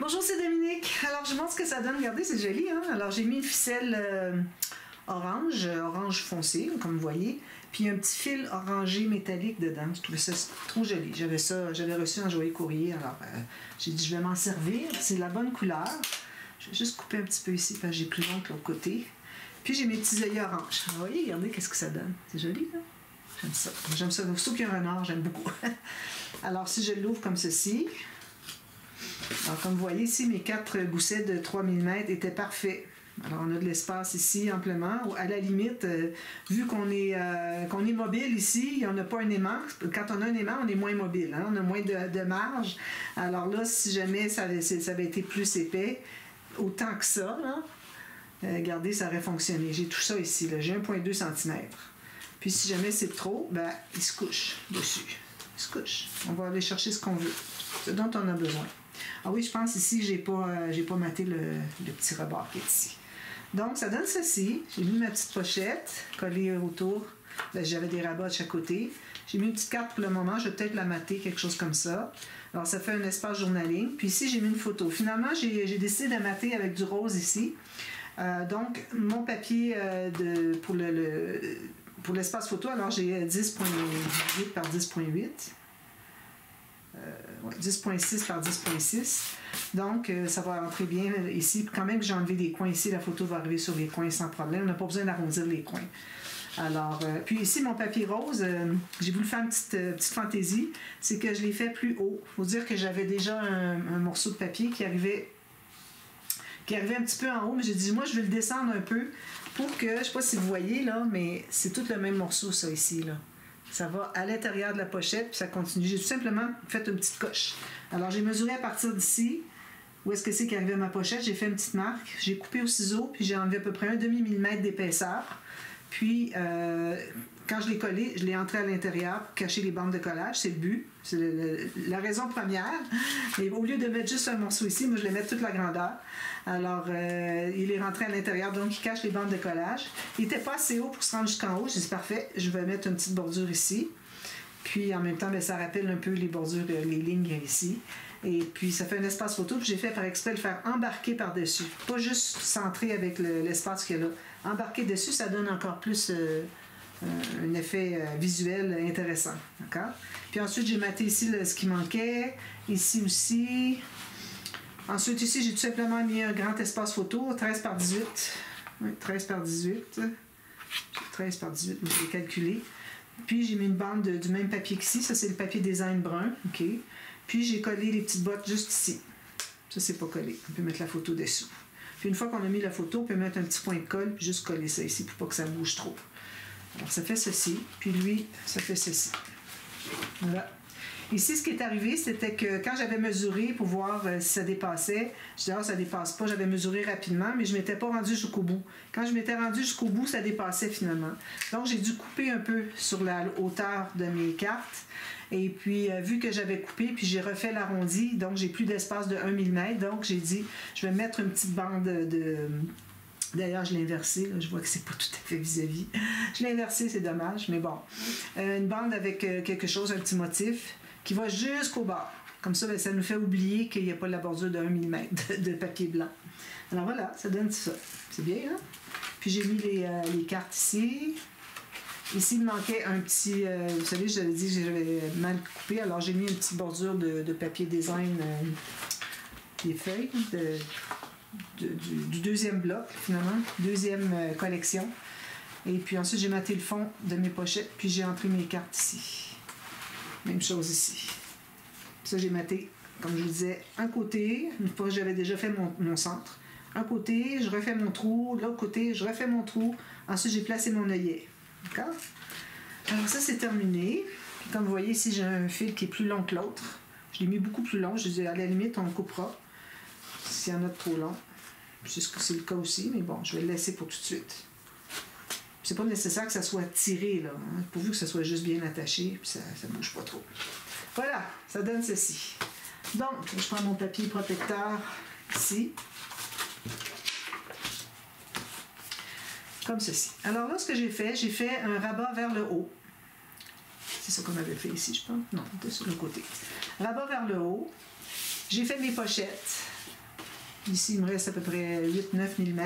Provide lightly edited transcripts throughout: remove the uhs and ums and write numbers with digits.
Bonjour, c'est Dominique. Alors, je montre ce que ça donne. Regardez, c'est joli, hein? Alors, j'ai mis une ficelle orange foncé, comme vous voyez. Puis, un petit fil orangé métallique dedans. Je trouvais ça trop joli. J'avais reçu un joyeux courrier. Alors, j'ai dit, je vais m'en servir. C'est de la bonne couleur. Je vais juste couper un petit peu ici, parce que j'ai plus long que l'autre côté. Puis, j'ai mes petits œillets orange. Alors, vous voyez, regardez qu'est-ce que ça donne. C'est joli, là? J'aime ça. J'aime ça. Surtout qu'il y a un renard, j'aime beaucoup. Alors, si je l'ouvre comme ceci... Alors, comme vous voyez ici, mes 4 goussets de 3 mm étaient parfaits. Alors, on a de l'espace ici amplement. À la limite, vu qu'on est mobile ici, on n'a pas un aimant. Quand on a un aimant, on est moins mobile. Hein? On a moins de marge. Alors là, si jamais ça avait été plus épais, autant que ça, là, regardez, ça aurait fonctionné. J'ai tout ça ici. J'ai 1,2 cm. Puis si jamais c'est trop, ben, il se couche dessus. Il se couche. On va aller chercher ce qu'on veut, ce dont on a besoin. Ah oui, je pense ici, j'ai pas maté le petit rebord qui est ici. Donc, ça donne ceci. J'ai mis ma petite pochette collée autour. Là, j'avais des rabats de chaque côté. J'ai mis une petite carte pour le moment. Je vais peut-être la mater, quelque chose comme ça. Alors, ça fait un espace journaling. Puis ici, j'ai mis une photo. Finalement, j'ai décidé de mater avec du rose ici. Donc, mon papier pour l'espace photo, alors j'ai 10,8 par 10,8. 10,6 par 10,6. Donc, ça va entrer bien ici. Quand même, j'ai enlevé des coins ici. La photo va arriver sur les coins sans problème. On n'a pas besoin d'arrondir les coins. Alors, puis ici, mon papier rose, j'ai voulu faire une petite fantaisie. C'est que je l'ai fait plus haut. Il faut dire que j'avais déjà un morceau de papier qui arrivait un petit peu en haut. Mais j'ai dit, moi, je vais le descendre un peu pour que, je ne sais pas si vous voyez, là, mais c'est tout le même morceau, ça, ici, là. Ça va à l'intérieur de la pochette, puis ça continue. J'ai tout simplement fait une petite coche. Alors, j'ai mesuré à partir d'ici, où est-ce que c'est qu'arrivait ma pochette. J'ai fait une petite marque. J'ai coupé au ciseau, puis j'ai enlevé à peu près un demi-millimètre d'épaisseur. Puis, quand je l'ai collé, je l'ai entré à l'intérieur pour cacher les bandes de collage. C'est le but. C'est la raison première. Et au lieu de mettre juste un morceau ici, moi, je vais mettre toute la grandeur. Alors, il est rentré à l'intérieur, donc il cache les bandes de collage. Il n'était pas assez haut pour se rendre jusqu'en haut. J'ai dit, parfait, je vais mettre une petite bordure ici. Puis, en même temps, bien, ça rappelle un peu les bordures, les lignes ici. Et puis, ça fait un espace photo. Puis, j'ai fait par exprès le faire embarquer par-dessus. Pas juste centré avec l'espace qu'il y a là. Embarquer dessus, ça donne encore plus un effet visuel intéressant. D'accord? Puis ensuite, j'ai maté ici ce qui manquait. Ici aussi. Ensuite, ici, j'ai tout simplement mis un grand espace photo, 13 par 18. Oui, 13 par 18. 13 par 18, je l'ai calculé. Puis, j'ai mis une bande du même papier qu'ici. Ça, c'est le papier design brun. OK. Puis, j'ai collé les petites bottes juste ici. Ça, c'est pas collé. On peut mettre la photo dessous. Puis, une fois qu'on a mis la photo, on peut mettre un petit point de colle puis juste coller ça ici pour pas que ça bouge trop. Alors, ça fait ceci. Puis, lui, ça fait ceci. Voilà. Ici, ce qui est arrivé, c'était que quand j'avais mesuré pour voir si ça dépassait, je disais, ça dépasse pas, j'avais mesuré rapidement, mais je ne m'étais pas rendu jusqu'au bout. Quand je m'étais rendu jusqu'au bout, ça dépassait finalement. Donc, j'ai dû couper un peu sur la hauteur de mes cartes. Et puis, vu que j'avais coupé, puis j'ai refait l'arrondi, donc j'ai plus d'espace de 1 mm. Donc, j'ai dit, je vais mettre une petite bande de... D'ailleurs, je l'ai inversé. Là, je vois que c'est pas tout à fait vis-à-vis. Je l'ai inversé, c'est dommage, mais bon. Une bande avec quelque chose, un petit motif, qui va jusqu'au bas. Comme ça, bien, ça nous fait oublier qu'il n'y a pas la bordure de 1 mm de papier blanc. Alors voilà, ça donne ça. C'est bien, hein? Puis j'ai mis les cartes ici. Ici, il manquait un petit... vous savez, je l'avais dit que j'avais mal coupé. Alors, j'ai mis une petite bordure de papier design, des feuilles du deuxième bloc, finalement. Deuxième collection. Et puis ensuite, j'ai maté le fond de mes pochettes. Puis j'ai entré mes cartes ici. Même chose ici. Ça, j'ai maté, comme je vous disais, un côté. Une fois que j'avais déjà fait mon centre. Un côté, je refais mon trou. L'autre côté, je refais mon trou. Ensuite, j'ai placé mon œillet. D'accord? Alors ça, c'est terminé. Puis, comme vous voyez ici, j'ai un fil qui est plus long que l'autre. Je l'ai mis beaucoup plus long. Je dis, à la limite, on le coupera s'il y en a de trop long. C'est le cas aussi, mais bon, je vais le laisser pour tout de suite. C'est pas nécessaire que ça soit tiré, là, hein, pourvu que ça soit juste bien attaché, puis ça ne bouge pas trop. Voilà, ça donne ceci. Donc, je prends mon papier protecteur ici. Comme ceci. Alors là, ce que j'ai fait un rabat vers le haut. C'est ça qu'on avait fait ici, je pense. Non, c'était sur le côté. Rabat vers le haut. J'ai fait mes pochettes. Ici, il me reste à peu près 8-9 mm.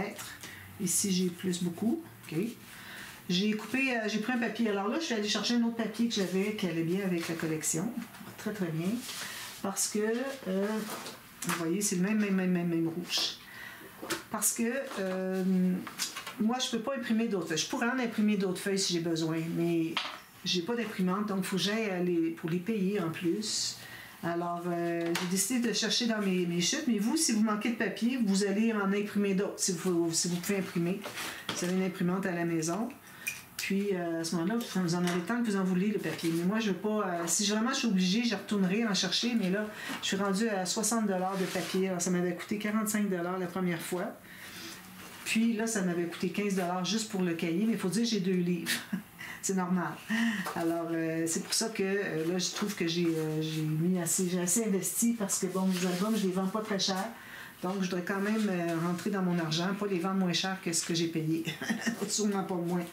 Ici, j'ai plus beaucoup. OK. J'ai coupé, j'ai pris un papier. Alors là, je suis allée chercher un autre papier que j'avais qui allait bien avec la collection. Très, très bien. Parce que, vous voyez, c'est le même rouge. Parce que moi, je ne peux pas imprimer d'autres feuilles. Je pourrais en imprimer d'autres feuilles si j'ai besoin, mais j'ai pas d'imprimante, donc il faut que j'aille pour les payer en plus. Alors, j'ai décidé de chercher dans mes chutes, mais vous, si vous manquez de papier, vous allez en imprimer d'autres, si vous pouvez imprimer. Vous avez une imprimante à la maison. Puis, à ce moment-là, vous en avez tant que vous en voulez, le papier. Mais moi, je veux pas... si vraiment je suis obligée, je retournerai en chercher, mais là, je suis rendue à 60 $ de papier. Alors, ça m'avait coûté 45 $ la première fois. Puis là, ça m'avait coûté 15 $ juste pour le cahier, mais il faut dire que j'ai 2 livres. C'est normal. Alors, c'est pour ça que là, je trouve que j'ai assez investi parce que, bon, les albums, je les vends pas très cher. Donc, je dois quand même rentrer dans mon argent, pas les vendre moins cher que ce que j'ai payé. Sûrement pas moins.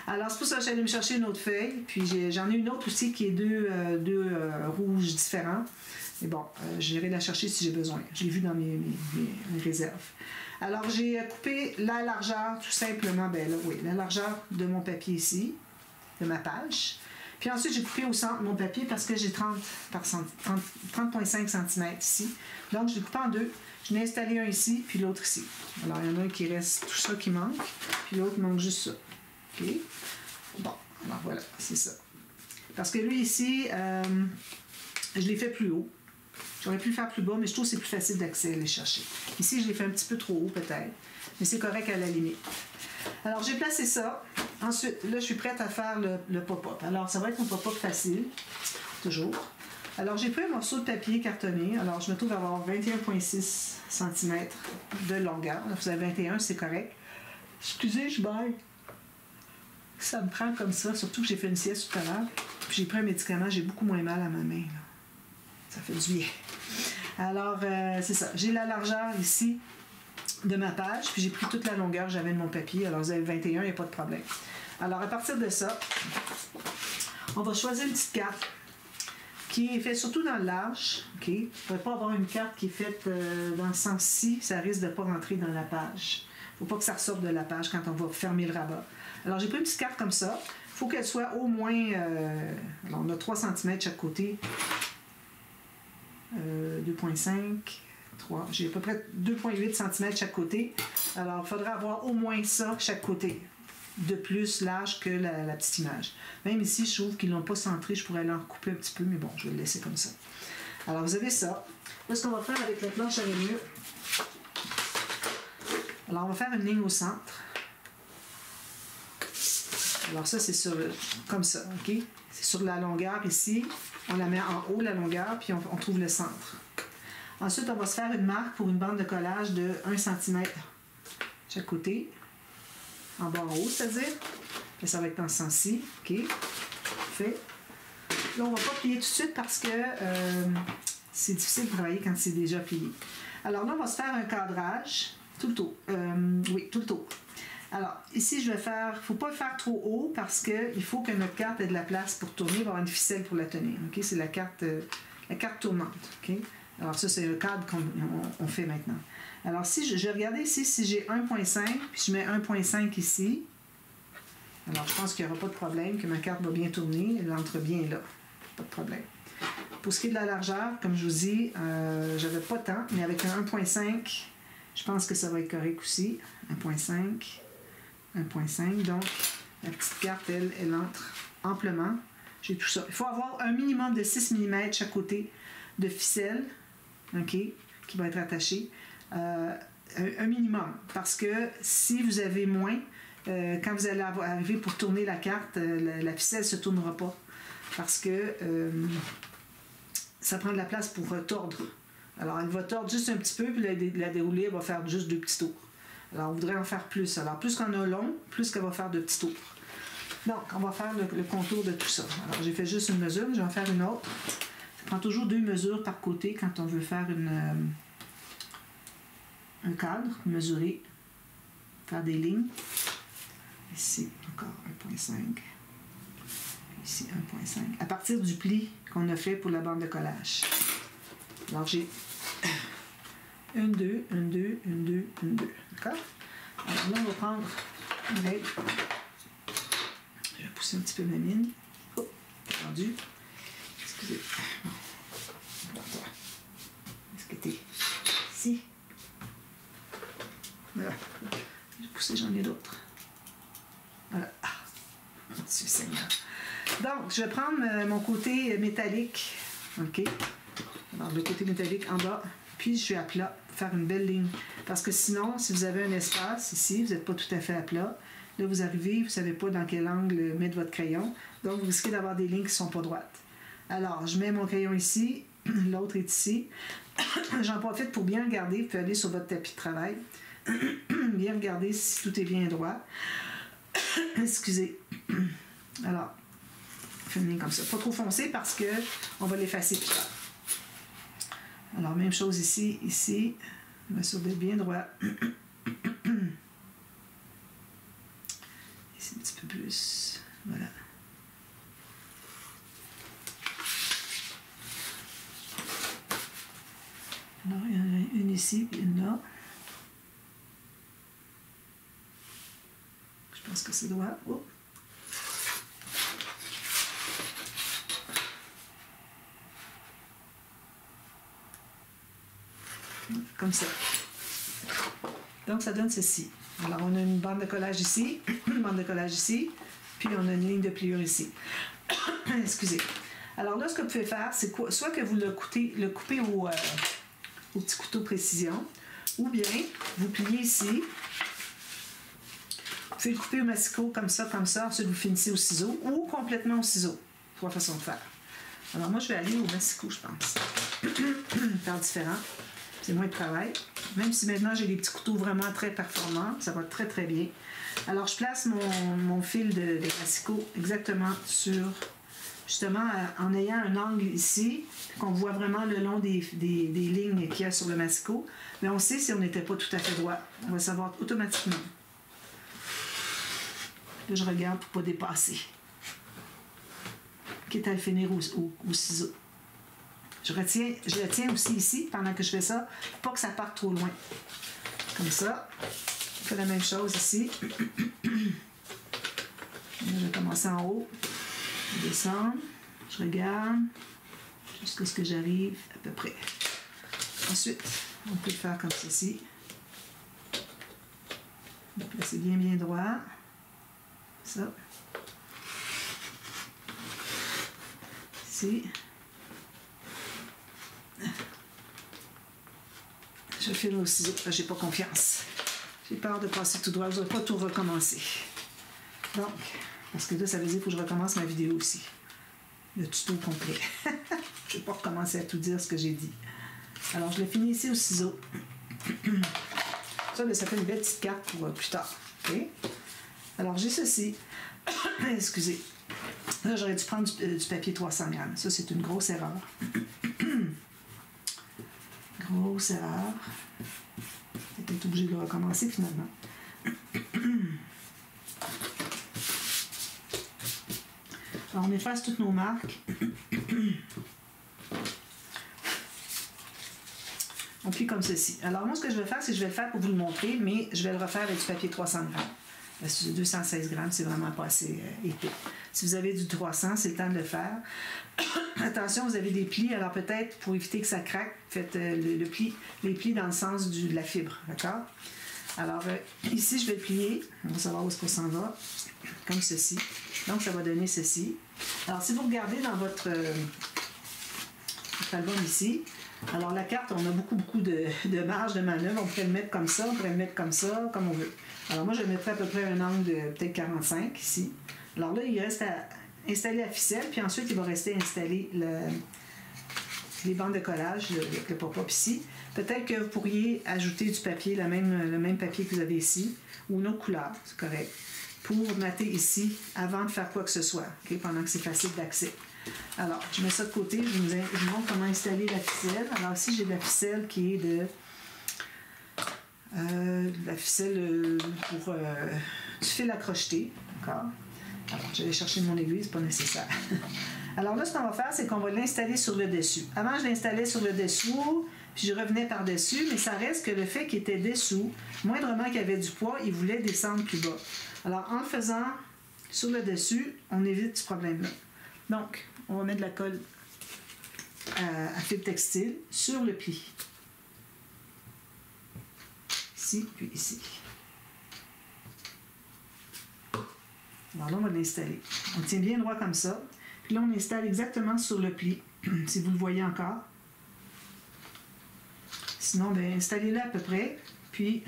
Alors, c'est pour ça que j'allais me chercher une autre feuille. Puis, j'en ai une autre aussi qui est deux rouges différents. Mais bon, j'irai la chercher si j'ai besoin. Je l'ai vu dans mes réserves. Alors, j'ai coupé la largeur, tout simplement, la largeur de mon papier ici, de ma page. Puis ensuite, j'ai coupé au centre mon papier parce que j'ai 30,5 cm ici. Donc, je l'ai coupé en deux. Je l'ai installé un ici, puis l'autre ici. Alors, il y en a un qui reste tout ça qui manque, puis l'autre manque juste ça. OK? Bon, alors voilà, c'est ça. Parce que lui, ici, je l'ai fait plus haut. J'aurais pu le faire plus bas, mais je trouve que c'est plus facile d'accès à les chercher. Ici, je l'ai fait un petit peu trop haut, peut-être, mais c'est correct à la limite. Alors, j'ai placé ça. Ensuite, là, je suis prête à faire le pop-up. Alors, ça va être un pop-up facile, toujours. Alors, j'ai pris un morceau de papier cartonné. Alors, je me trouve à avoir 21,6 cm de longueur. Là, vous avez 21, c'est correct. Excusez, je baille. Ça me prend comme ça, surtout que j'ai fait une sieste tout à l'heure. Puis j'ai pris un médicament, j'ai beaucoup moins mal à ma main, là. Ça fait du bien. Alors, c'est ça. J'ai la largeur ici de ma page, puis j'ai pris toute la longueur que j'avais de mon papier. Alors, vous avez 21, il n'y a pas de problème. Alors, à partir de ça, on va choisir une petite carte qui est faite surtout dans le large. OK? Il ne faudrait pas avoir une carte qui est faite dans le sens-ci. Ça risque de ne pas rentrer dans la page. Il ne faut pas que ça ressorte de la page quand on va fermer le rabat. Alors, j'ai pris une petite carte comme ça. Il faut qu'elle soit au moins... alors, on a 3 cm chaque côté. 2,5, 3. J'ai à peu près 2,8 cm chaque côté. Alors, il faudra avoir au moins ça chaque côté, de plus large que la petite image. Même ici, je trouve qu'ils ne l'ont pas centré. Je pourrais l'en recouper un petit peu, mais bon, je vais le laisser comme ça. Alors, vous avez ça. Là, ce qu'on va faire avec la planche à rainure. Alors, on va faire une ligne au centre. Alors, ça, c'est sur comme ça, OK? C'est sur la longueur ici. On la met en haut, la longueur, puis on trouve le centre. Ensuite, on va se faire une marque pour une bande de collage de 1 cm chaque côté. En bas en haut, c'est-à-dire. Là, ça va être dans ce sens-ci. OK? Fait. Là, on ne va pas plier tout de suite parce que c'est difficile de travailler quand c'est déjà plié. Alors là, on va se faire un cadrage tout le tour. Oui, tout le tour. Alors, ici, je vais faire... Il ne faut pas le faire trop haut parce qu'il faut que notre carte ait de la place pour tourner. Il va y avoir une ficelle pour la tenir. OK? C'est la carte tournante. OK? Alors, ça, c'est le cadre qu'on fait maintenant. Alors, si je vais regarder ici, si j'ai 1,5, puis je mets 1,5 ici. Alors, je pense qu'il n'y aura pas de problème, que ma carte va bien tourner. Elle entre bien là. Pas de problème. Pour ce qui est de la largeur, comme je vous dis, j'avais pas tant, mais avec un 1,5, je pense que ça va être correct aussi. 1,5. 1,5. Donc, la petite carte, elle entre amplement. J'ai tout ça. Il faut avoir un minimum de 6 mm chaque côté de ficelle, OK, qui va être attaché. Un minimum. Parce que si vous avez moins, quand vous allez arriver pour tourner la carte, la ficelle ne se tournera pas. Parce que ça prend de la place pour tordre. Alors, elle va tordre juste un petit peu, puis la dérouler, elle va faire juste 2 petits tours. Alors, on voudrait en faire plus. Alors, plus qu'on a long, plus qu'elle va faire de petits tours. Donc, on va faire le contour de tout ça. Alors, j'ai fait juste une mesure, mais je vais en faire une autre. Ça prend toujours 2 mesures par côté quand on veut faire un cadre, mesurer, faire des lignes. Ici, encore 1,5. Ici, 1,5. À partir du pli qu'on a fait pour la bande de collage. Alors, j'ai Une, deux, une, deux, une, deux, une, deux. D'accord? Alors là, on va prendre une règle. Je vais pousser un petit peu ma mine. Oh, tendu. Excusez. Bon. Est-ce que t'es ici? Voilà. J'ai poussé, j'en ai d'autres. Voilà. Ah, mon Dieu Seigneur. Donc, je vais prendre mon côté métallique. OK? Alors, le côté métallique en bas. Puis, je suis à plat pour faire une belle ligne. Parce que sinon, si vous avez un espace ici, vous n'êtes pas tout à fait à plat. Là, vous arrivez, vous ne savez pas dans quel angle mettre votre crayon. Donc, vous risquez d'avoir des lignes qui ne sont pas droites. Alors, je mets mon crayon ici. L'autre est ici. J'en profite pour bien regarder. Vous pouvez aller sur votre tapis de travail. Bien regarder si tout est bien droit. Excusez. Alors, fais une ligne comme ça. Pas trop foncé parce qu'on va l'effacer plus tard. Alors, même chose ici, ici. On va sur d'être bien droit. Ici, un petit peu plus. Voilà. Alors, il y en a une ici et une là. Je pense que c'est droit. Oh. Comme ça. Donc, ça donne ceci. Alors, on a une bande de collage ici, une bande de collage ici, puis on a une ligne de pliure ici. Excusez. Alors là, ce que vous pouvez faire, c'est soit que vous le coupez au petit couteau précision, ou bien vous pliez ici. Vous pouvez le couper au massicot comme ça, ensuite vous finissez au ciseau, ou complètement au ciseau. Trois façons de faire. Alors moi, je vais aller au massicot, je pense. Faire différent. C'est moins de travail. Même si maintenant j'ai des petits couteaux vraiment très performants, ça va très très bien. Alors je place mon fil de massicot exactement sur, justement en ayant un angle ici, qu'on voit vraiment le long des lignes qu'il y a sur le massicot. Mais on sait si on n'était pas tout à fait droit. On va savoir automatiquement. Là je regarde pour ne pas dépasser. Quitte à le finir au ciseau. Je le tiens aussi ici pendant que je fais ça, pour pas que ça parte trop loin. Comme ça. Je fais la même chose ici. Là, je vais commencer en haut. Je descends. Je regarde. Jusqu'à ce que j'arrive à peu près. Ensuite, on peut le faire comme ceci. On va placer bien droit. Ça. Ici. Je file au ciseau, j'ai pas confiance. J'ai peur de passer tout droit, je ne vais pas tout recommencer. Donc, parce que là, ça veut dire qu'il faut que je recommence ma vidéo aussi. Le tuto complet. Je ne vais pas recommencer à tout dire ce que j'ai dit. Alors, je l'ai fini ici au ciseau. Ça, ça fait une belle petite carte pour plus tard. Okay? Alors, j'ai ceci. Excusez. Là, j'aurais dû prendre du papier 300 grammes. Ça, c'est une grosse erreur. Grosse erreur. J'ai peut-être obligé de recommencer finalement. Alors, on efface toutes nos marques. On plie comme ceci. Alors, moi, ce que je vais faire, c'est que je vais le faire pour vous le montrer, mais je vais le refaire avec du papier 300 grammes. Parce que 216 grammes, c'est vraiment pas assez épais. Si vous avez du 300, c'est le temps de le faire. Attention, vous avez des plis, alors peut-être, pour éviter que ça craque, faites les plis dans le sens de la fibre, d'accord? Alors, ici, je vais le plier. On va savoir où est-ce qu'on s'en va. Comme ceci. Donc, ça va donner ceci. Alors, si vous regardez dans votre album ici, alors la carte, on a beaucoup de marge de manœuvre. On pourrait le mettre comme ça, on pourrait le mettre comme ça, comme on veut. Alors, moi, je mettrais à peu près un angle de peut-être 45 ici. Alors là, il reste à installer la ficelle, puis ensuite, il va rester installé les bandes de collage, le pop-up ici. Peut-être que vous pourriez ajouter du papier, le même papier que vous avez ici, ou une autre couleur, c'est correct, pour mater ici avant de faire quoi que ce soit, okay, pendant que c'est facile d'accès. Alors, je mets ça de côté, je vous montre comment installer la ficelle. Alors ici, j'ai de la ficelle qui est de la ficelle pour du fil à crocheter, d'accord? Alors, je vais chercher mon aiguille, c'est pas nécessaire. Alors là, ce qu'on va faire, c'est qu'on va l'installer sur le dessus. Avant, je l'installais sur le dessous, puis je revenais par-dessus, mais ça reste que le fait qu'il était dessous, moindrement qu'il y avait du poids, il voulait descendre plus bas. Alors, en le faisant sur le dessus, on évite ce problème-là. Donc, on va mettre de la colle à fil textile sur le pli. Ici, puis ici. Alors là, on va l'installer. On tient bien droit comme ça. Puis là, on installe exactement sur le pli, si vous le voyez encore. Sinon, bien, installez-le à peu près. Puis,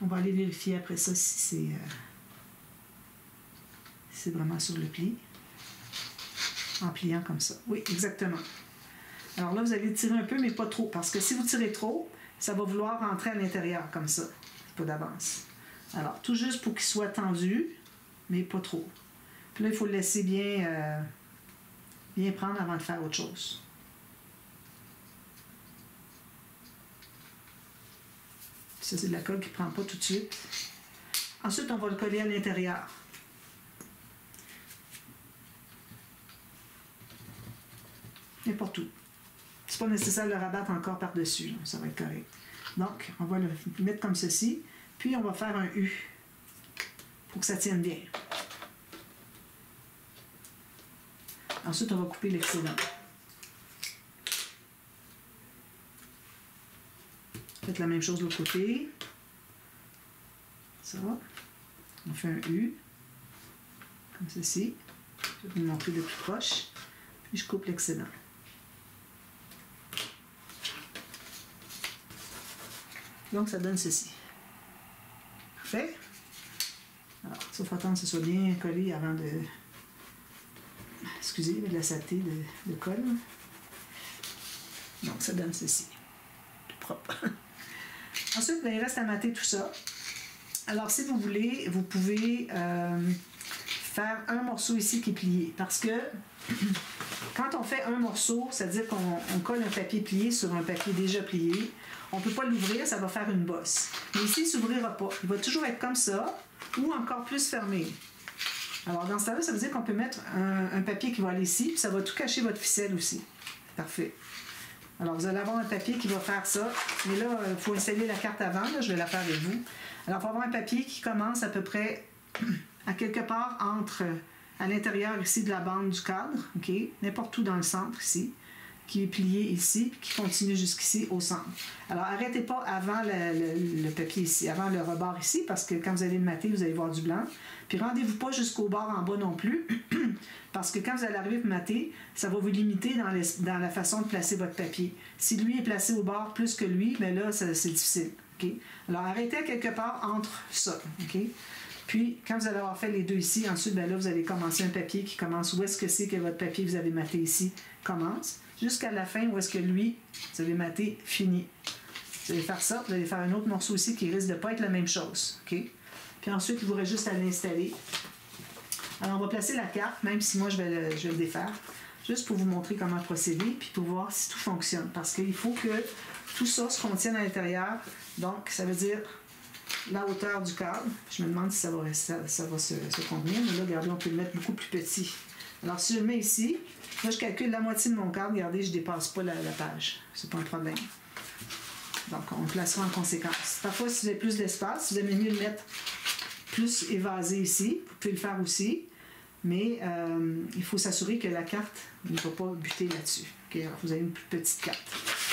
on va aller vérifier après ça si c'est vraiment sur le pli. En pliant comme ça. Oui, exactement. Alors là, vous allez tirer un peu, mais pas trop. Parce que si vous tirez trop, ça va vouloir rentrer à l'intérieur comme ça. Pas d'avance. Alors, tout juste pour qu'il soit tendu, mais pas trop. Puis là, il faut le laisser bien prendre avant de faire autre chose. Ça, c'est de la colle qui ne prend pas tout de suite. Ensuite, on va le coller à l'intérieur. N'importe où. C'est pas nécessaire de le rabattre encore par-dessus. Ça va être correct. Donc, on va le mettre comme ceci. Puis, on va faire un U pour que ça tienne bien. Ensuite, on va couper l'excédent. Faites la même chose de l'autre côté. Ça va. On fait un U. Comme ceci. Je vais vous montrer de plus proche. Puis, je coupe l'excédent. Donc, ça donne ceci. Parfait. Alors, ça, il faut attendre que ce soit bien collé avant de... Excusez, il y a de la saleté de colle. Donc, ça donne ceci. Tout propre. Ensuite, bien, il reste à mater tout ça. Alors, si vous voulez, vous pouvez faire un morceau ici qui est plié. Parce que quand on fait un morceau, c'est-à-dire qu'on colle un papier plié sur un papier déjà plié, on ne peut pas l'ouvrir, ça va faire une bosse. Mais ici, il ne s'ouvrira pas. Il va toujours être comme ça ou encore plus fermé. Alors, dans ce cas-là, ça veut dire qu'on peut mettre un papier qui va aller ici, puis ça va tout cacher votre ficelle aussi. Parfait. Alors, vous allez avoir un papier qui va faire ça. Mais là, il faut installer la carte avant. Là, je vais la faire avec vous. Alors, il faut avoir un papier qui commence à peu près à quelque part à l'intérieur ici de la bande du cadre, OK? N'importe où dans le centre ici, qui est plié ici, puis qui continue jusqu'ici au centre. Alors, arrêtez pas avant le papier ici, avant le rebord ici, parce que quand vous allez le mater, vous allez voir du blanc. Puis, rendez-vous pas jusqu'au bord en bas non plus, parce que quand vous allez arriver pour mater, ça va vous limiter dans la façon de placer votre papier. Si lui est placé au bord plus que lui, bien là, c'est difficile. OK? Alors, arrêtez à quelque part entre ça. OK? Puis, quand vous allez avoir fait les deux ici, ensuite, bien là, vous allez commencer un papier qui commence où est-ce que c'est que votre papier que vous avez maté ici commence, jusqu'à la fin où est-ce que lui, vous avez maté fini. Vous allez faire ça, vous allez faire un autre morceau ici qui risque de ne pas être la même chose. OK? Puis ensuite, il vous reste juste à l'installer. Alors, on va placer la carte, même si moi, je vais le défaire, juste pour vous montrer comment procéder, puis pour voir si tout fonctionne. Parce qu'il faut que tout ça se contienne à l'intérieur. Donc, ça veut dire la hauteur du cadre. Je me demande si ça va se convenir. Mais là, regardez, on peut le mettre beaucoup plus petit. Alors, si je le mets ici, là, je calcule la moitié de mon cadre. Regardez, je ne dépasse pas la page. C'est pas un problème. Donc, on le placera en conséquence. Parfois, si vous avez plus d'espace, vous aimez mieux le mettre plus évasé ici. Vous pouvez le faire aussi. Mais il faut s'assurer que la carte ne va pas buter là-dessus. Okay? Alors, vous avez une plus petite carte.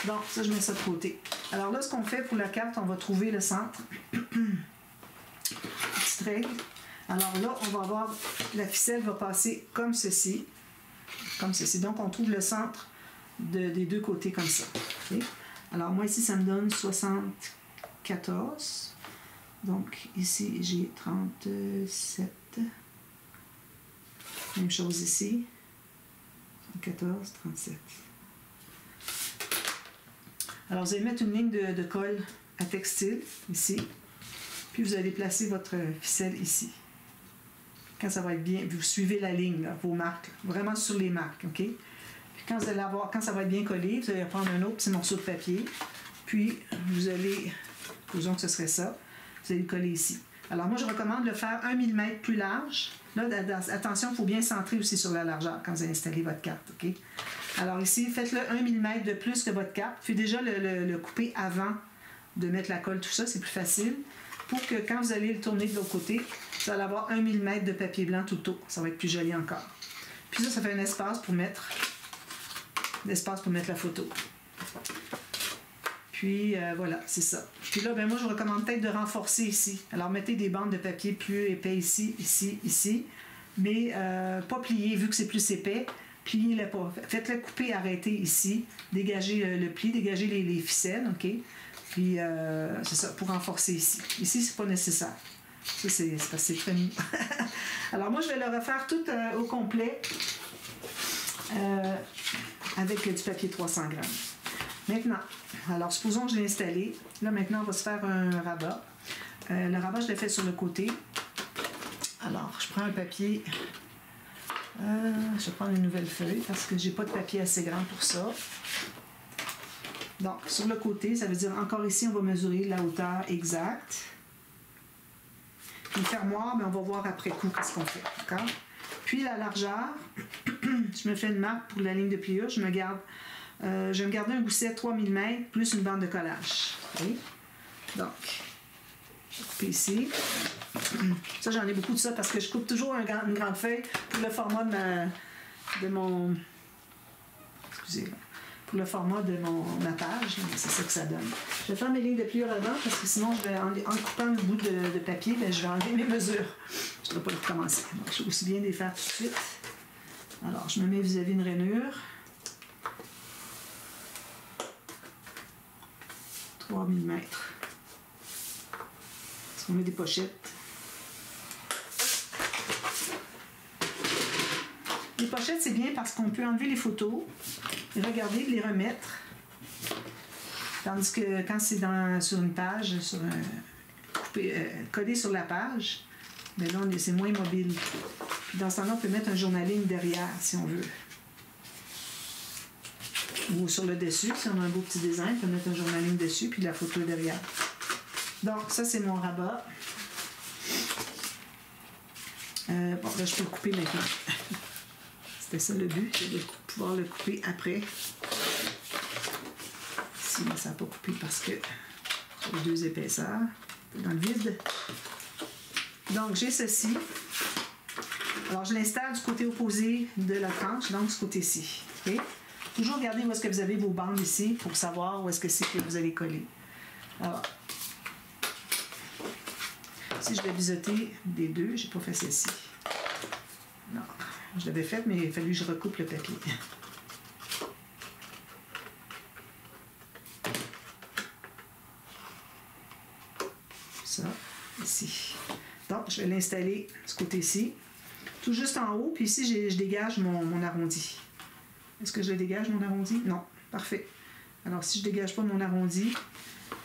Donc, ça, je mets ça de côté. Alors là, ce qu'on fait pour la carte, on va trouver le centre. Petite règle. Alors là, on va avoir, la ficelle va passer comme ceci. Comme ceci. Donc, on trouve le centre des deux côtés comme ça. Okay? Alors, moi, ici, ça me donne 74. Donc, ici, j'ai 37. Même chose ici. 14, 37. Alors, vous allez mettre une ligne de colle à textile, ici. Puis, vous allez placer votre ficelle ici. Quand ça va être bien, vous suivez la ligne, là, vos marques, vraiment sur les marques, OK? Puis, quand ça va être bien collé, vous allez prendre un autre petit morceau de papier. Puis, vous allez, supposons que ce serait ça, vous allez le coller ici. Alors, moi, je recommande de le faire 1 mm plus large. Là, attention, il faut bien centrer aussi sur la largeur quand vous allez installer votre carte, OK? Alors ici, faites-le 1 mm de plus que votre carte. Puis déjà le couper avant de mettre la colle, tout ça, c'est plus facile. Pour que quand vous allez le tourner de l'autre côté, vous allez avoir 1 mm de papier blanc tout autour. Ça va être plus joli encore. Puis ça fait un espace pour mettre la photo. Puis voilà, c'est ça. Puis là, ben moi, je vous recommande peut-être de renforcer ici. Alors, mettez des bandes de papier plus épais ici, ici, ici. Mais pas plier, vu que c'est plus épais. Pliez-le pas. Faites-le couper, arrêter ici. Dégagez le pli, dégagez les ficelles, OK? Puis, c'est ça, pour renforcer ici. Ici, c'est pas nécessaire. Ça, c'est parce que c'est très mou. Alors, moi, je vais le refaire tout au complet avec du papier 300 grammes. Maintenant, alors, supposons que je l'ai installé. Là, maintenant, on va se faire un rabat. Le rabat, je l'ai fait sur le côté. Alors, je prends un papier. Je vais prendre une nouvelle feuille parce que j'ai pas de papier assez grand pour ça. Donc, sur le côté, ça veut dire encore ici, on va mesurer la hauteur exacte. Le fermoir, mais on va voir après coup qu'est-ce qu'on fait. D'accord? Puis la largeur, je me fais une marque pour la ligne de pliure. Je vais me garder un gousset 3 mm plus une bande de collage. Okay? Donc, je vais couper ici. Ça, j'en ai beaucoup de ça parce que je coupe toujours une grande feuille pour le format de mon... Excusez, pour le format de ma page. C'est ça que ça donne. Je vais faire mes lignes de pliure avant parce que sinon, en coupant le bout de papier, ben, je vais enlever mes mesures. Je ne devrais pas le recommencer. Donc, je vais aussi bien les faire tout de suite. Alors, je me mets vis-à-vis une rainure. 3 mm. Est-ce qu'on met des pochettes? Les pochettes, c'est bien parce qu'on peut enlever les photos, les regarder, les remettre. Tandis que quand c'est sur une page, collé sur la page, mais là, c'est moins mobile. Puis dans ce temps-là, on peut mettre un journaling derrière, si on veut. Ou sur le dessus, si on a un beau petit design, on peut mettre un journaling dessus, puis la photo derrière. Donc, ça, c'est mon rabat. Bon, là, je peux le couper maintenant. C'était ça le but, c'est de pouvoir le couper après. Sinon, ça n'a pas coupé parce que j'ai deux épaisseurs dans le vide. Donc, j'ai ceci. Alors, je l'installe du côté opposé de la tranche, donc ce côté-ci. Okay? Toujours regardez où est-ce que vous avez vos bandes ici pour savoir où est-ce que c'est que vous allez coller. Alors, si je vais biseauter des deux, j'ai pas fait celle-ci. Non, je l'avais faite, mais il a fallu que je recoupe le papier. Ça, ici. Donc, je vais l'installer de ce côté-ci. Tout juste en haut, puis ici, je dégage mon arrondi. Est-ce que je le dégage, mon arrondi? Non. Parfait. Alors, si je ne dégage pas mon arrondi,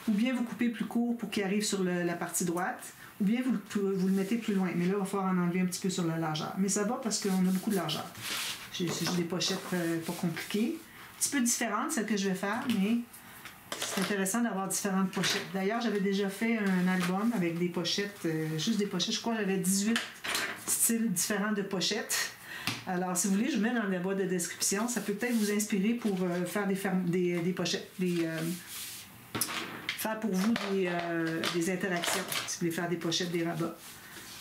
ou bien vous coupez plus court pour qu'il arrive sur la partie droite, ou bien vous le mettez plus loin. Mais là, il va falloir en enlever un petit peu sur la largeur. Mais ça va parce qu'on a beaucoup de largeur. J'ai des pochettes pas compliquées. Un petit peu différentes, celles que je vais faire, mais c'est intéressant d'avoir différentes pochettes. D'ailleurs, j'avais déjà fait un album avec des pochettes, juste des pochettes. Je crois que j'avais 18 styles différents de pochettes. Alors, si vous voulez, je vous mets dans la boîte de description. Ça peut peut-être vous inspirer pour faire des pochettes, faire pour vous des interactions, si vous voulez faire des pochettes, des rabats.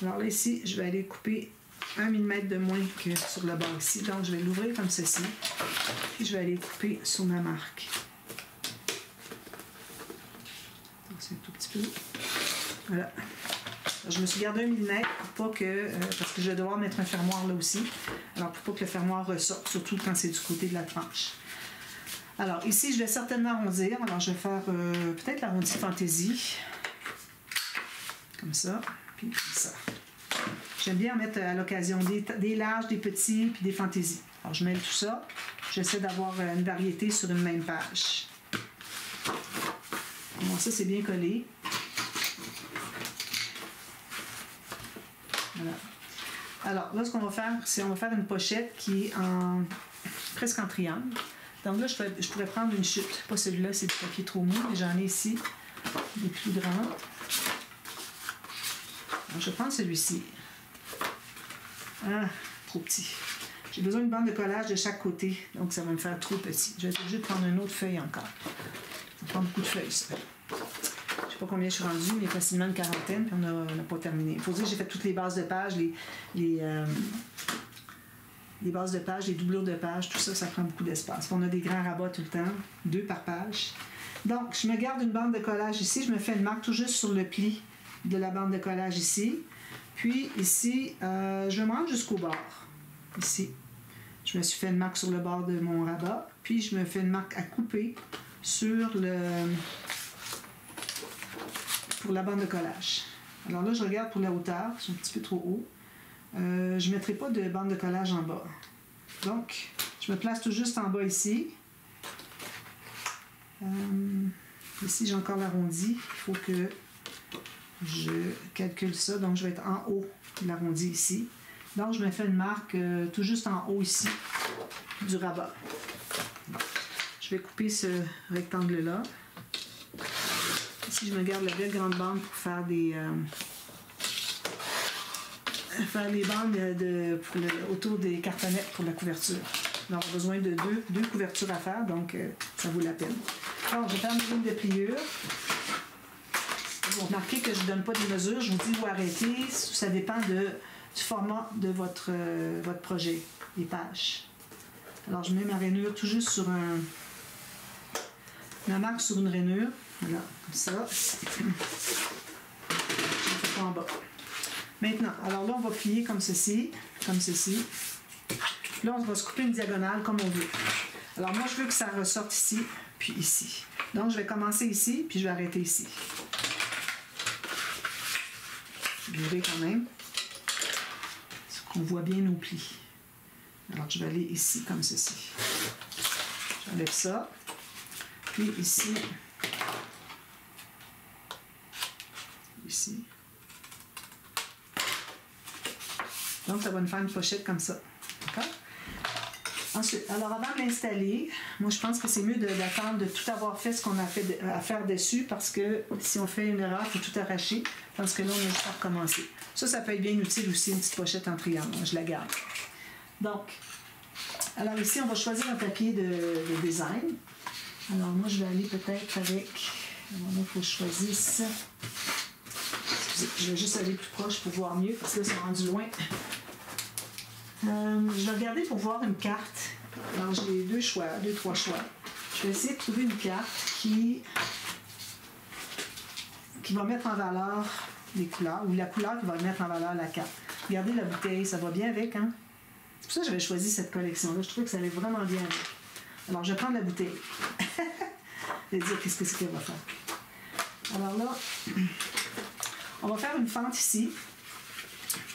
Alors là, ici, je vais aller couper 1 mm de moins que sur le bord ici. Donc, je vais l'ouvrir comme ceci. Puis, je vais aller couper sur ma marque. Donc, c'est un tout petit peu. Voilà. Je me suis gardé 1 mm pour pas que, parce que je vais devoir mettre un fermoir là aussi, alors pour pas que le fermoir ressorte, surtout quand c'est du côté de la tranche. Alors ici, je vais certainement arrondir. Alors je vais faire peut-être l'arrondi fantaisie, comme ça, puis comme ça. J'aime bien en mettre à l'occasion des larges, des petits, puis des fantaisies. Alors je mêle tout ça. J'essaie d'avoir une variété sur une même page. Bon, ça c'est bien collé. Voilà. Alors, là, ce qu'on va faire, c'est on va faire une pochette qui est presque en triangle. Donc là, je pourrais prendre une chute. Pas celui-là, c'est du papier trop mou, mais j'en ai ici des plus grands. Alors, je vais prendre celui-ci. Ah, trop petit. Je J'ai besoin d'une bande de collage de chaque côté, donc ça va me faire trop petit. Je vais être obligée de prendre une autre feuille encore. Ça prend beaucoup de feuilles, ça. Je ne sais pas combien je suis rendue, mais facilement une quarantaine, puis on n'a pas terminé. Il faut dire que j'ai fait toutes les bases de pages, les bases de pages, les doublures de pages, tout ça, ça prend beaucoup d'espace. On a des grands rabats tout le temps, 2 par page. Donc, je me garde une bande de collage ici, je me fais une marque tout juste sur le pli de la bande de collage ici. Puis ici, je me rends jusqu'au bord. Ici, je me suis fait une marque sur le bord de mon rabat. Puis je me fais une marque à couper pour la bande de collage. Alors là, je regarde pour la hauteur, c'est un petit peu trop haut. Je ne mettrai pas de bande de collage en bas. Donc, je me place tout juste en bas ici. Ici, j'ai encore l'arrondi. Il faut que je calcule ça. Donc, je vais être en haut de l'arrondi ici. Donc, je me fais une marque tout juste en haut ici du rabat. Je vais couper ce rectangle-là. Ici, je me garde la belle grande bande pour faire les bandes autour des cartonnettes pour la couverture. Donc, on a besoin de deux couvertures à faire, donc ça vaut la peine. Alors, je vais faire une ligne de pliure. Vous remarquez que je ne donne pas des mesures, je vous dis où arrêter. Ça dépend du format de votre projet, les pages. Alors, je mets ma rainure tout juste sur ma marque sur une rainure. Voilà, comme ça. Je ne fais pas en bas. Maintenant, alors là, on va plier comme ceci, comme ceci. Là, on va se couper une diagonale comme on veut. Alors, moi, je veux que ça ressorte ici, puis ici. Donc, je vais commencer ici, puis je vais arrêter ici. Je vais quand même. On voit bien nos plis. Alors, je vais aller ici, comme ceci. J'enlève ça. Puis ici. Ici. Donc, ça va nous faire une pochette comme ça. D'accord? Ensuite, alors avant de l'installer, moi je pense que c'est mieux d'attendre de tout avoir fait ce qu'on a fait à faire dessus parce que si on fait une erreur, il faut tout arracher. Parce que là, on a juste à recommencer. Ça peut être bien utile aussi, une petite pochette en triangle. Je la garde. Donc, alors ici, on va choisir un papier de design. Alors moi, je vais aller peut-être avec... Alors là, il faut que je choisisse... Excusez, je vais juste aller plus proche pour voir mieux parce que là, c'est rendu loin. Je vais regarder pour voir une carte. Alors, j'ai trois choix. Je vais essayer de trouver une carte qui va mettre en valeur les couleurs, ou la couleur qui va mettre en valeur la carte. Regardez la bouteille, ça va bien avec, hein? C'est pour ça que j'avais choisi cette collection-là. Je trouvais que ça allait vraiment bien avec. Alors, je vais prendre la bouteille. Je vais dire qu'est-ce que c'est qu'elle va faire. Alors là, on va faire une fente ici,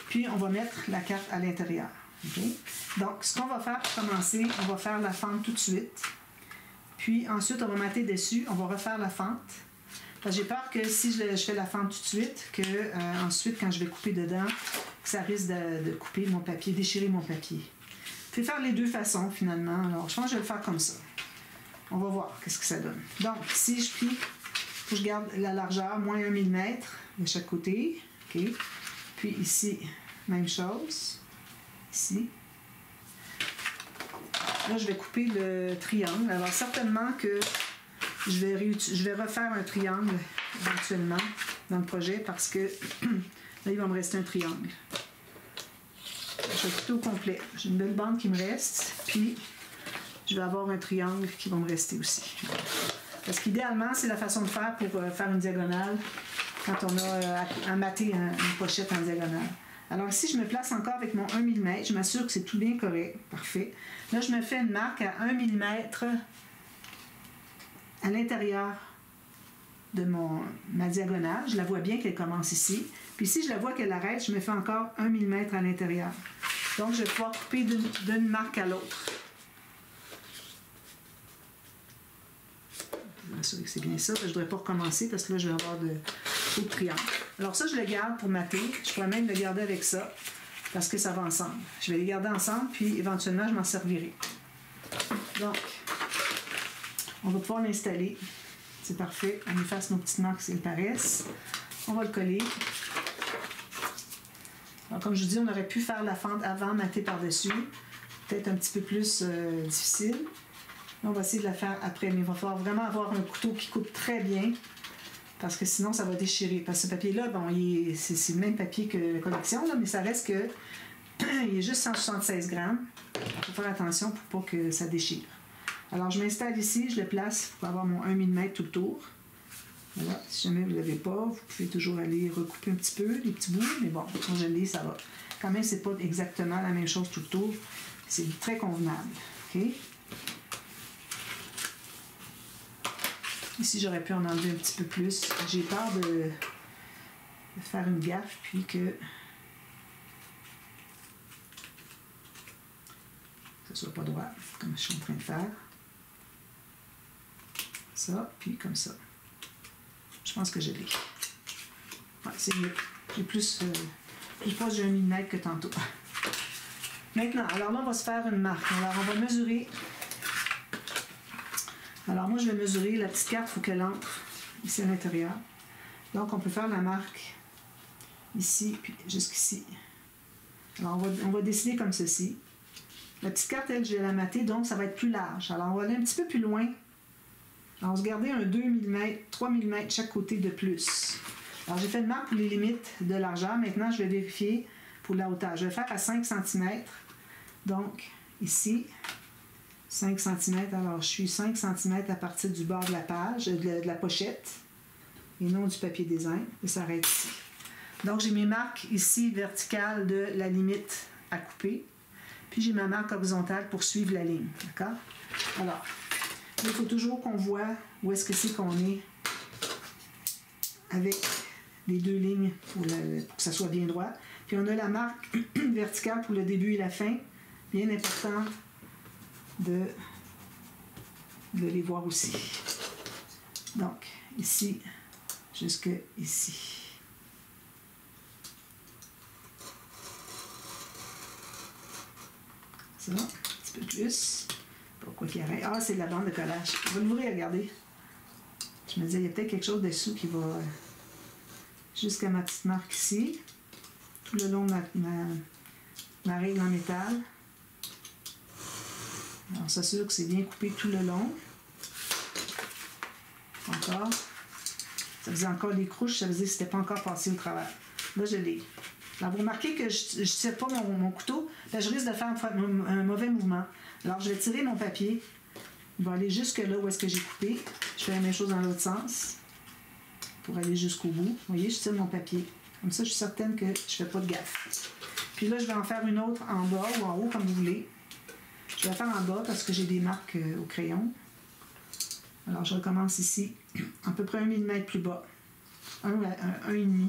puis on va mettre la carte à l'intérieur. Okay? Donc, ce qu'on va faire pour commencer, on va faire la fente tout de suite. Puis ensuite, on va mater dessus, on va refaire la fente. Parce que j'ai peur que si je fais la fente tout de suite, que ensuite, quand je vais couper dedans, que ça risque de couper mon papier, déchirer mon papier. Je vais faire les deux façons finalement. Alors, je pense que je vais le faire comme ça. On va voir qu'est-ce que ça donne. Donc, si je plie, il faut que je garde la largeur, moins 1 mm de chaque côté. Okay. Puis ici, même chose. Ici. Là, je vais couper le triangle. Alors, certainement que je vais refaire un triangle éventuellement dans le projet parce que là, il va me rester un triangle. Je vais couper au complet. J'ai une belle bande qui me reste, puis je vais avoir un triangle qui va me rester aussi. Parce qu'idéalement, c'est la façon de faire pour faire une diagonale quand on a à mater une pochette en diagonale. Alors ici, je me place encore avec mon 1 mm. Je m'assure que c'est tout bien correct. Parfait. Là, je me fais une marque à 1 mm à l'intérieur de ma diagonale. Je la vois bien qu'elle commence ici. Puis si je la vois qu'elle arrête, je me fais encore 1 mm à l'intérieur. Donc, je vais pouvoir couper d'une marque à l'autre. Je vais m'assurer que c'est bien ça. Je ne devrais pas recommencer parce que là, je vais avoir trop de triangles. Alors ça, je le garde pour mater. Je pourrais même le garder avec ça parce que ça va ensemble. Je vais les garder ensemble, puis éventuellement, je m'en servirai. Donc, on va pouvoir l'installer. C'est parfait. On efface nos petites marques si elles paraissent. On va le coller. Alors, comme je vous dis, on aurait pu faire la fente avant, mater par-dessus. peut-être un petit peu plus difficile. On va essayer de la faire après, mais il va falloir vraiment avoir un couteau qui coupe très bien, parce que sinon ça va déchirer. Parce que ce papier-là, bon, c'est le même papier que la collection, là, mais ça reste que il est juste 176 grammes. Il faut faire attention pour pas que ça déchire. Alors je m'installe ici, je le place pour avoir mon 1 mm tout le tour. Voilà, si jamais vous ne l'avez pas, vous pouvez toujours aller recouper un petit peu les petits bouts, mais bon, quand je l'ai, ça va. Quand même, c'est pas exactement la même chose tout le tour. C'est très convenable. OK? Ici, j'aurais pu en enlever un petit peu plus. J'ai peur de faire une gaffe, puis que ça soit pas droit, comme je suis en train de faire. Ça, puis comme ça. Je pense que je l'ai. Ouais, c'est mieux. J'ai plus proche de 1 mm que tantôt. Maintenant, alors là, on va se faire une marque. Alors, on va mesurer. Alors, moi, je vais mesurer. La petite carte, il faut qu'elle entre ici à l'intérieur. Donc, on peut faire la marque ici, puis jusqu'ici. Alors, on va décider comme ceci. La petite carte, elle, je vais la mater, donc ça va être plus large. Alors, on va aller un petit peu plus loin. Alors, on va se garder un 2 mm, 3 mm chaque côté de plus. Alors, j'ai fait une marque pour les limites de largeur. Maintenant, je vais vérifier pour la hauteur. Je vais faire à 5 cm. Donc, ici, 5 cm. Alors, je suis 5 cm à partir du bord de la page, de la pochette, et non du papier design. Et ça arrête ici. Donc, j'ai mes marques ici verticales de la limite à couper. Puis, j'ai ma marque horizontale pour suivre la ligne. D'accord? Alors, il faut toujours qu'on voit où est-ce que c'est qu'on est avec les deux lignes pour que ça soit bien droit. Puis on a la marque verticale pour le début et la fin. Bien important de les voir aussi. Donc, ici, jusque ici. Ça, un petit peu plus. Pourquoi qu'il arrête? Ah, c'est de la bande de collage. Je vais l'ouvrir, regardez. Je me disais, il y a peut-être quelque chose dessous qui va jusqu'à ma petite marque ici. Tout le long de ma règle en métal. Alors, on s'assure que c'est bien coupé tout le long. Encore. Ça faisait encore des croches, ça faisait que c'était pas encore passé au travers. Là, je l'ai. Alors, vous remarquez que je ne tire pas mon couteau. Là, je risque de faire un mauvais mouvement. Alors, je vais tirer mon papier. Il va aller jusque là où est-ce que j'ai coupé. Je fais la même chose dans l'autre sens pour aller jusqu'au bout. Vous voyez, je tire mon papier. Comme ça, je suis certaine que je ne fais pas de gaffe. Puis là, je vais en faire une autre en bas ou en haut, comme vous voulez. Je vais la faire en bas parce que j'ai des marques au crayon. Alors, je recommence ici, à peu près 1 mm plus bas. 1,5.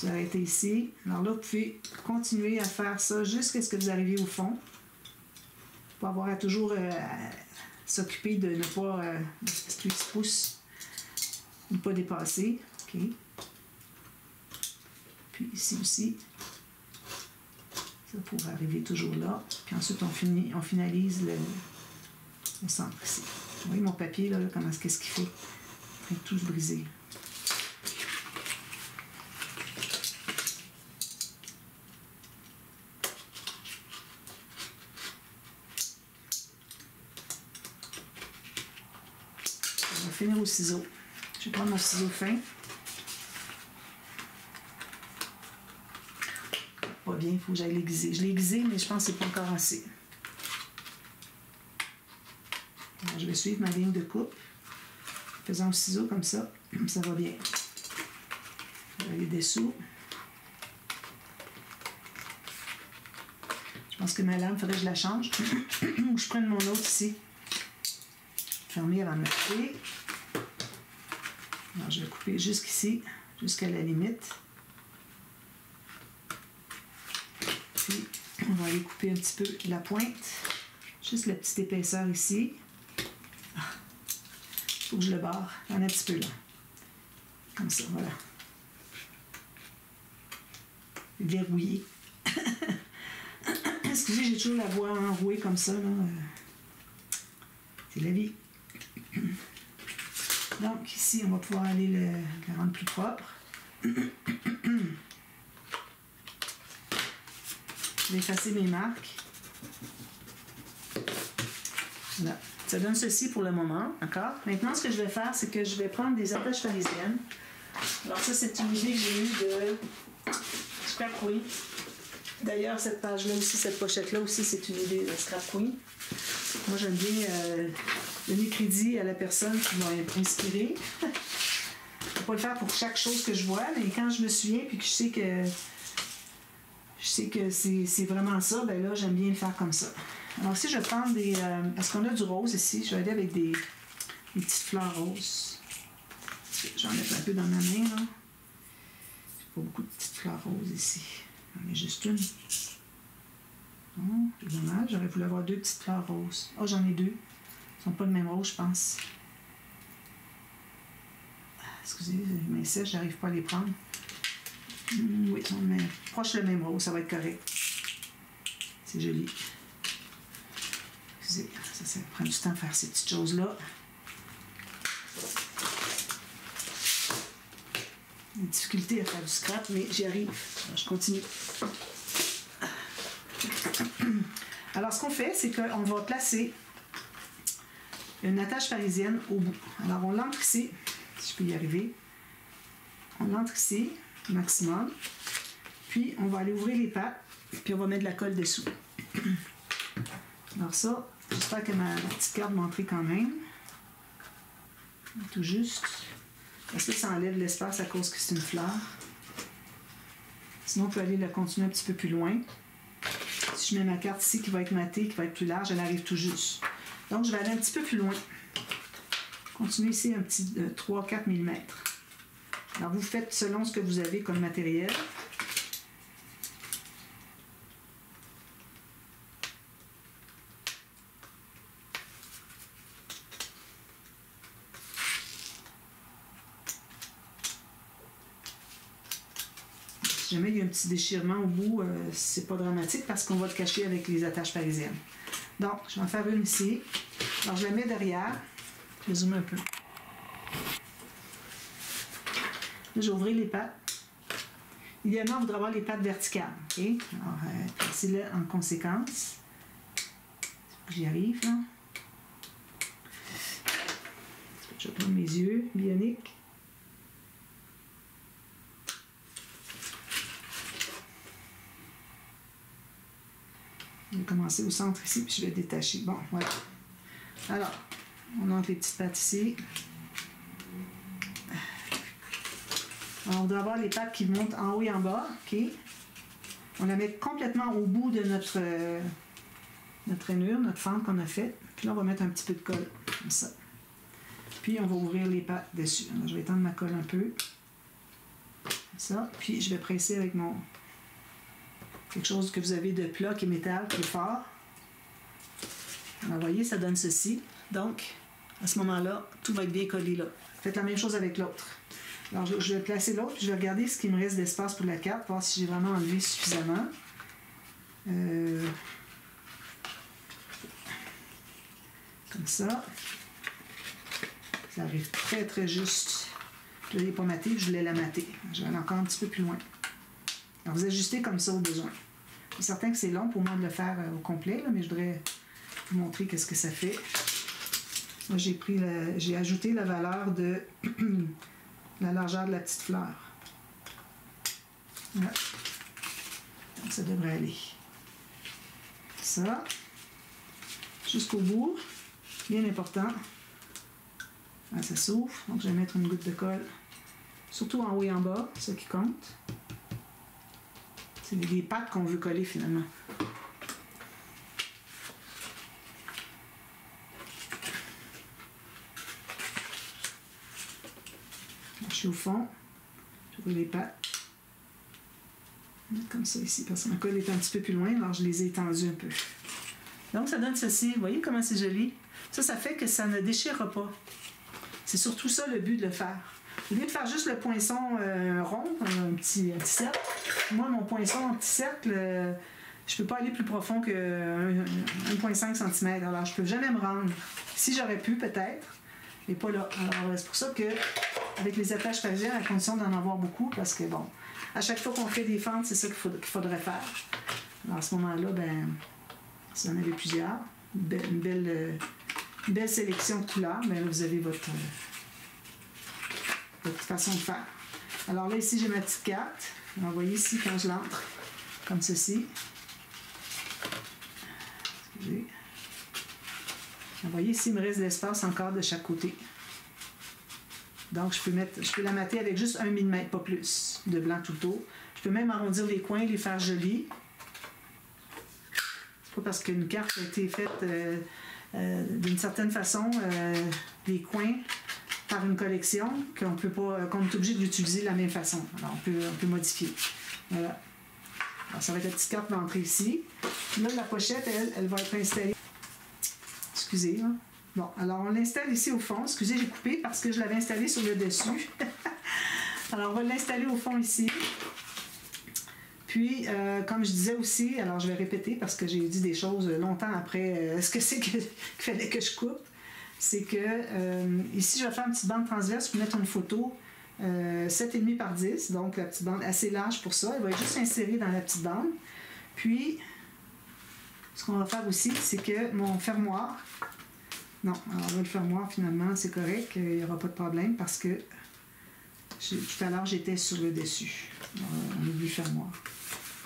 Vous arrêtez ici. Alors là, vous pouvez continuer à faire ça jusqu'à ce que vous arriviez au fond. Pour avoir à toujours s'occuper de ne pas ce qui se pousse, ne pas dépasser. OK. Puis ici aussi. Ça pourrait arriver toujours là. Puis ensuite, on finalise le centre ici. Vous voyez mon papier, là, qu'est-ce qu'il fait? Il est en train de tout se briser. On va finir au ciseau. Je vais prendre mon ciseau fin. Pas bien, il faut que j'aille l'aiguiser. Je l'ai aiguisé, mais je pense que c'est pas encore assez. Alors, je vais suivre ma ligne de coupe. Faisant au ciseau comme ça va bien. Je vais aller dessous. Je pense que ma lame, il faudrait que je la change. Ou je prenne mon autre ici. Fermer avant de me couper. Alors, je vais couper jusqu'ici, jusqu'à la limite. Puis, on va aller couper un petit peu la pointe. Juste la petite épaisseur ici. Il faut que je le barre. Il y en a un petit peu là. Comme ça, voilà. Verrouillé. Excusez, j'ai toujours la voix enrouée comme ça, là. C'est la vie. Donc, ici, on va pouvoir aller le rendre plus propre. Je vais effacer mes marques. Voilà. Ça donne ceci pour le moment, d'accord? Maintenant, ce que je vais faire, c'est que je vais prendre des attaches parisiennes. Alors ça, c'est une idée que j'ai eue de Scrap Queen. D'ailleurs, cette page-là aussi, cette pochette-là aussi, c'est une idée de Scrap Queen. Moi, j'aime bien donner crédit à la personne qui m'a inspiré. Je ne vais pas le faire pour chaque chose que je vois, mais quand je me souviens puis que je sais que c'est vraiment ça, ben là, j'aime bien le faire comme ça. Alors ici, je vais prendre des... parce qu'on a du rose ici, je vais aller avec des petites fleurs roses. J'en ai un peu dans ma main, là. J'ai pas beaucoup de petites fleurs roses ici. J'en ai juste une. Oh, c'est dommage, j'aurais voulu avoir 2 petites fleurs roses. Oh, j'en ai 2. Ils ne sont pas le même rose, je pense. Excusez, les mains sèches, j'arrive pas à les prendre. Oui, ils sont proche le même rose, ça va être correct. C'est joli. Excusez, ça prend du temps à faire ces petites choses-là. Une difficulté à faire du scrap, mais j'y arrive. Alors, je continue. Alors, ce qu'on fait, c'est qu'on va placer une attache parisienne au bout. Alors, on l'entre ici, si je peux y arriver. On l'entre ici, maximum. Puis, on va aller ouvrir les pattes, puis on va mettre de la colle dessous. Alors ça, j'espère que ma petite carte va entrer quand même. Tout juste. Parce que ça enlève l'espace à cause que c'est une fleur. Sinon, on peut aller la continuer un petit peu plus loin. Si je mets ma carte ici qui va être matée, qui va être plus large, elle arrive tout juste. Donc, je vais aller un petit peu plus loin. Continuez ici un petit 3-4 mm. Alors, vous faites selon ce que vous avez comme matériel. Si jamais il y a un petit déchirement au bout, c'est pas dramatique parce qu'on va le cacher avec les attaches parisiennes. Donc, je vais en faire une ici. Alors, je la mets derrière. Je vais zoomer un peu. Là, je vais ouvrir les pattes. Idéalement, on voudrait avoir les pattes verticales. Okay? Alors, placez-le en conséquence. J'y arrive, là. Je vais prendre mes yeux bioniques. Je vais commencer au centre ici, puis je vais détacher. Bon, voilà. Alors, on entre les petites pattes ici. Alors, on doit avoir les pattes qui montent en haut et en bas. OK? On la met complètement au bout de notre rainure, notre fente qu'on a faite. Puis là, on va mettre un petit peu de colle, comme ça. Puis, on va ouvrir les pattes dessus. Alors, je vais étendre ma colle un peu. Comme ça. Puis, je vais presser avec mon... quelque chose que vous avez de plat, qui est métal, qui est fort. Alors, vous voyez, ça donne ceci. Donc, à ce moment-là, tout va être bien collé là. Faites la même chose avec l'autre. Alors, je vais placer l'autre, puis je vais regarder ce qu'il me reste d'espace pour la carte, voir si j'ai vraiment enlevé suffisamment. Comme ça. Ça arrive très, très juste. Je ne l'ai pas maté, je voulais la mater. Je vais aller encore un petit peu plus loin. Alors, vous ajustez comme ça au besoin. C'est certain que c'est long pour moi de le faire au complet, là, mais je voudrais vous montrer qu'est-ce que ça fait. Moi, j'ai ajouté la valeur de la largeur de la petite fleur. Voilà. Donc, ça devrait aller. Ça. Jusqu'au bout. Bien important. Là, ça s'ouvre. Donc, je vais mettre une goutte de colle. Surtout en haut et en bas, c'est ce qui compte. C'est des pattes qu'on veut coller finalement. Je suis au fond. J'ouvre les pattes. Comme ça ici, parce que ma colle est un petit peu plus loin, alors je les ai étendues un peu. Donc ça donne ceci. Vous voyez comment c'est joli? Ça fait que ça ne déchirera pas. C'est surtout ça le but de le faire. Au lieu de faire juste le poinçon rond, un petit cercle, moi, mon poinçon en petit cercle, je ne peux pas aller plus profond que 1,5 cm. Alors, je ne peux jamais me rendre. Si j'aurais pu, peut-être, mais pas là. Alors, c'est pour ça que avec les attaches parisiennes, à condition d'en avoir beaucoup, parce que, bon, à chaque fois qu'on fait des fentes, c'est ça qu'il faudrait faire. Alors, à ce moment-là, ben, Si vous en avez plusieurs, une belle sélection de couleurs, mais là, vous avez votre façon de faire. Alors là, ici, j'ai ma petite carte. Alors, vous voyez ici, quand je l'entre, comme ceci. Excusez. Vous voyez, ici, il me reste de l'espace encore de chaque côté. Donc, je peux la mater avec juste 1 mm, pas plus, de blanc tout le tour. Je peux même arrondir les coins, les faire jolis. C'est pas parce qu'une carte a été faite d'une certaine façon, les coins, par une collection, qu'on est obligé de l'utiliser de la même façon. Alors, on peut modifier. Voilà. Alors, ça va être la petite carte d'entrée ici. Là, la pochette, elle va être installée. Excusez, hein? Bon, alors on l'installe ici au fond. Excusez, j'ai coupé parce que je l'avais installé sur le dessus. Alors, on va l'installer au fond ici. Puis, comme je disais aussi, alors je vais répéter parce que j'ai dit des choses longtemps après ce que c'est qu'il fallait que je coupe. C'est que ici, je vais faire une petite bande transverse pour mettre une photo 7,5 par 10. Donc, la petite bande assez large pour ça. Elle va être juste insérée dans la petite bande. Puis, ce qu'on va faire aussi, c'est que mon fermoir... Non, alors là, le fermoir, finalement, c'est correct. Il n'y aura pas de problème parce que tout à l'heure, j'étais sur le dessus. On oublie le fermoir.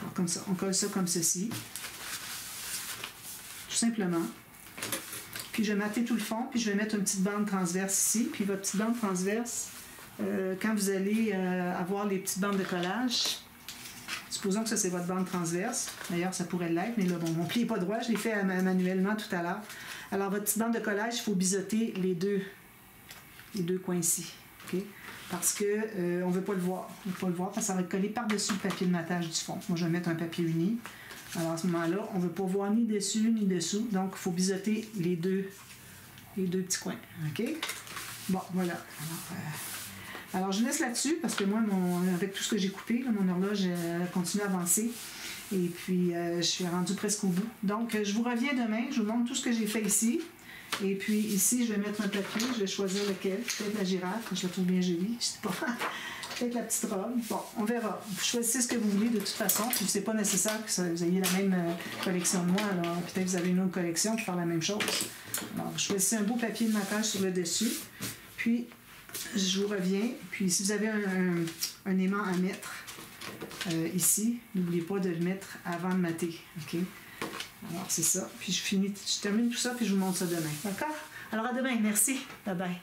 Alors, comme ça, on colle ça comme ceci. Tout simplement. Puis, je vais mater tout le fond, puis je vais mettre une petite bande transverse ici. Puis, votre petite bande transverse, quand vous allez avoir les petites bandes de collage, supposons que ça, c'est votre bande transverse. D'ailleurs, ça pourrait l'être, mais là, bon, mon pli n'est pas droit. Je l'ai fait manuellement tout à l'heure. Alors, votre petite bande de collage, il faut biseauter les deux coins ici. Okay? Parce qu'on ne veut pas le voir. On ne veut pas le voir parce que ça va être collé par-dessus le papier de matage du fond. Moi, je vais mettre un papier uni. Alors, à ce moment-là, on ne veut pas voir ni dessus ni dessous. Donc, il faut biseauter les deux petits coins. OK? Bon, voilà. Alors, je laisse là-dessus parce que moi, avec tout ce que j'ai coupé, là, mon horloge continue à avancer. Et puis, je suis rendue presque au bout. Donc, je vous reviens demain. Je vous montre tout ce que j'ai fait ici. Et puis, ici, je vais mettre un papier. Je vais choisir lequel. Peut-être la girafe. Je la trouve bien jolie. Je sais pas. Peut-être la petite robe. Bon, on verra. Vous choisissez ce que vous voulez de toute façon. Puis, c'est pas nécessaire que vous ayez la même collection de moi. Alors, peut-être que vous avez une autre collection pour faire la même chose. Alors, vous choisissez un beau papier de matage sur le dessus. Puis, je vous reviens. Puis, si vous avez un aimant à mettre ici, n'oubliez pas de le mettre avant de mater. OK? Alors, c'est ça. Puis, je termine tout ça, puis je vous montre ça demain. D'accord? Alors, à demain. Merci. Bye bye.